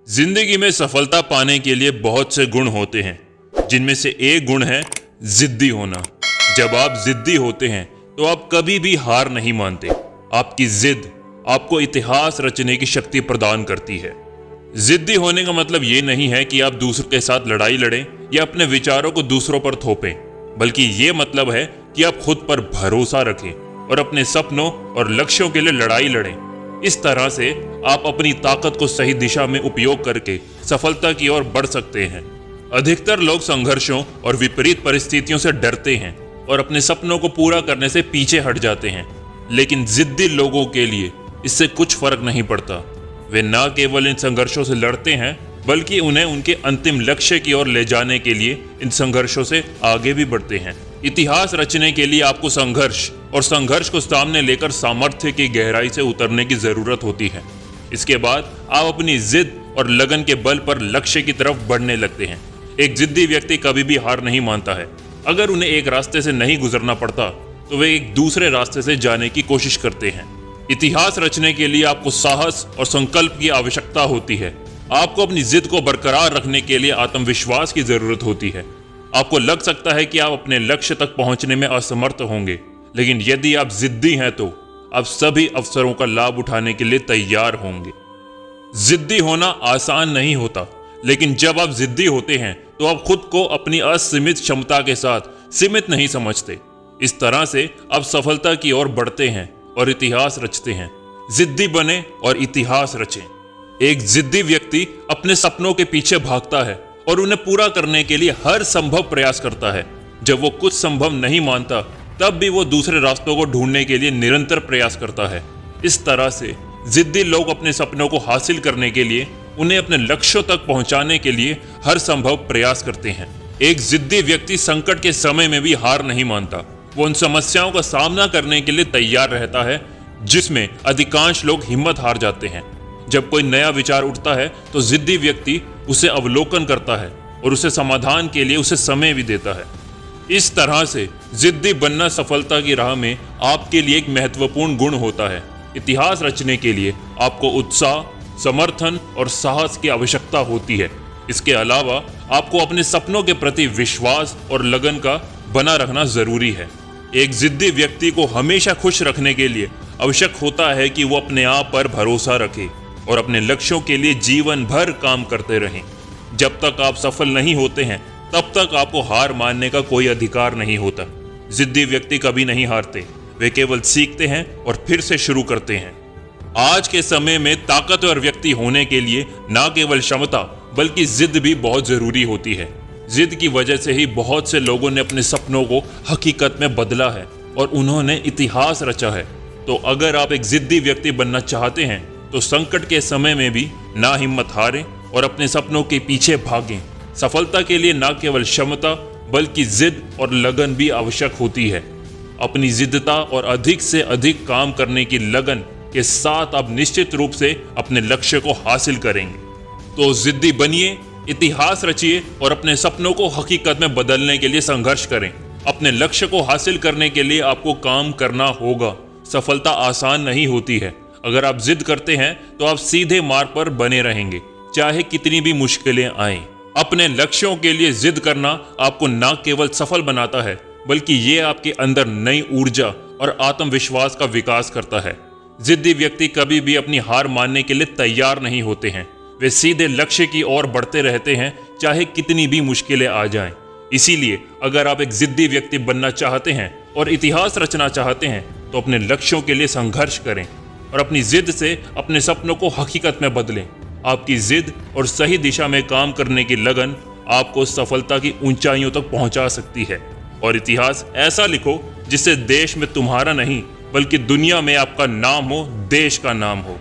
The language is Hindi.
जिंदगी में सफलता पाने के लिए बहुत से गुण होते हैं, जिनमें से एक गुण है जिद्दी होना। जब आप जिद्दी होते हैं तो आप कभी भी हार नहीं मानते। आपकी जिद आपको इतिहास रचने की शक्ति प्रदान करती है। जिद्दी होने का मतलब ये नहीं है कि आप दूसरों के साथ लड़ाई लड़ें या अपने विचारों को दूसरों पर थोपें, बल्कि ये मतलब है कि आप खुद पर भरोसा रखें और अपने सपनों और लक्ष्यों के लिए लड़ाई लड़ें। इस तरह से आप अपनी ताकत को सही दिशा में उपयोग करके सफलता की ओर बढ़ सकते हैं। अधिकतर लोग संघर्षों और विपरीत परिस्थितियों से डरते हैं और अपने सपनों को पूरा करने से पीछे हट जाते हैं, लेकिन जिद्दी लोगों के लिए इससे कुछ फर्क नहीं पड़ता। वे न केवल इन संघर्षों से लड़ते हैं, बल्कि उन्हें उनके अंतिम लक्ष्य की ओर ले जाने के लिए इन संघर्षों से आगे भी बढ़ते हैं। इतिहास रचने के लिए आपको संघर्ष और संघर्ष को सामने लेकर सामर्थ्य की गहराई से उतरने की जरूरत होती है। इसके बाद आप अपनी जिद और लगन के बल पर लक्ष्य की तरफ बढ़ने लगते हैं। एक जिद्दी व्यक्ति कभी भी हार नहीं मानता है। अगर उन्हें एक रास्ते से नहीं गुजरना पड़ता तो वे एक दूसरे रास्ते से जाने की कोशिश करते हैं। इतिहास रचने के लिए आपको साहस और संकल्प की आवश्यकता होती है। आपको अपनी जिद को बरकरार रखने के लिए आत्मविश्वास की जरूरत होती है। आपको लग सकता है कि आप अपने लक्ष्य तक पहुंचने में असमर्थ होंगे, लेकिन यदि आप जिद्दी हैं तो आप सभी अवसरों का लाभ उठाने के लिए तैयार होंगे। जिद्दी होना आसान नहीं होता, लेकिन जब आप जिद्दी होते हैं तो आप खुद को अपनी असीमित क्षमता के साथ सीमित नहीं समझते। इस तरह से आप सफलता की ओर बढ़ते हैं और इतिहास रचते हैं। जिद्दी बने और इतिहास रचें। एक जिद्दी व्यक्ति अपने सपनों के पीछे भागता है और उन्हें पूरा करने के लिए हर संभव प्रयास करता है। जब वो कुछ संभव नहीं मानता, तब भी वो दूसरे रास्तों को ढूंढने के लिए निरंतर प्रयास करता है। इस तरह से जिद्दी लोग अपने सपनों को हासिल करने के लिए, उन्हें अपने लक्ष्यों तक पहुंचाने के लिए हर संभव प्रयास करते हैं। एक जिद्दी व्यक्ति संकट के समय में भी हार नहीं मानता। वो उन समस्याओं का सामना करने के लिए तैयार रहता है जिसमें अधिकांश लोग हिम्मत हार जाते हैं। जब कोई नया विचार उठता है तो जिद्दी व्यक्ति उसे अवलोकन करता है और उसे समाधान के लिए उसे समय भी देता है। इस तरह से जिद्दी बनना सफलता की राह में आपके लिए एक महत्वपूर्ण गुण होता है। इतिहास रचने के लिए आपको उत्साह, समर्थन और साहस की आवश्यकता होती है। इसके अलावा आपको अपने सपनों के प्रति विश्वास और लगन का बना रखना जरूरी है। एक जिद्दी व्यक्ति को हमेशा खुश रखने के लिए आवश्यक होता है कि वो अपने आप पर भरोसा रखे और अपने लक्ष्यों के लिए जीवन भर काम करते रहें। जब तक आप सफल नहीं होते हैं, तब तक आपको हार मानने का कोई अधिकार नहीं होता। जिद्दी व्यक्ति कभी नहीं हारते, वे केवल सीखते हैं और फिर से शुरू करते हैं। आज के समय में ताकतवर व्यक्ति होने के लिए न केवल क्षमता बल्कि जिद भी बहुत जरूरी होती है। जिद की वजह से ही बहुत से लोगों ने अपने सपनों को हकीकत में बदला है और उन्होंने इतिहास रचा है। तो अगर आप एक जिद्दी व्यक्ति बनना चाहते हैं तो संकट के समय में भी ना हिम्मत हारें और अपने सपनों के पीछे भागें। सफलता के लिए न केवल क्षमता बल्कि जिद और लगन भी आवश्यक होती है। अपनी जिद्दता और अधिक से अधिक काम करने की लगन के साथ आप निश्चित रूप से अपने लक्ष्य को हासिल करेंगे। तो जिद्दी बनिए, इतिहास रचिए और अपने सपनों को हकीकत में बदलने के लिए संघर्ष करें। अपने लक्ष्य को हासिल करने के लिए आपको काम करना होगा। सफलता आसान नहीं होती है। अगर आप जिद करते हैं तो आप सीधे मार्ग पर बने रहेंगे, चाहे कितनी भी मुश्किलें आएं। अपने लक्ष्यों के लिए जिद करना आपको न केवल सफल बनाता है, बल्कि ये आपके अंदर नई ऊर्जा और आत्मविश्वास का विकास करता है। जिद्दी व्यक्ति कभी भी अपनी हार मानने के लिए तैयार नहीं होते हैं। वे सीधे लक्ष्य की ओर बढ़ते रहते हैं, चाहे कितनी भी मुश्किलें आ जाएं। इसीलिए अगर आप एक जिद्दी व्यक्ति बनना चाहते हैं और इतिहास रचना चाहते हैं तो अपने लक्ष्यों के लिए संघर्ष करें और अपनी जिद से अपने सपनों को हकीकत में बदलें। आपकी जिद और सही दिशा में काम करने की लगन आपको सफलता की ऊंचाइयों तक पहुंचा सकती है। और इतिहास ऐसा लिखो जिससे देश में तुम्हारा नहीं बल्कि दुनिया में आपका नाम हो, देश का नाम हो।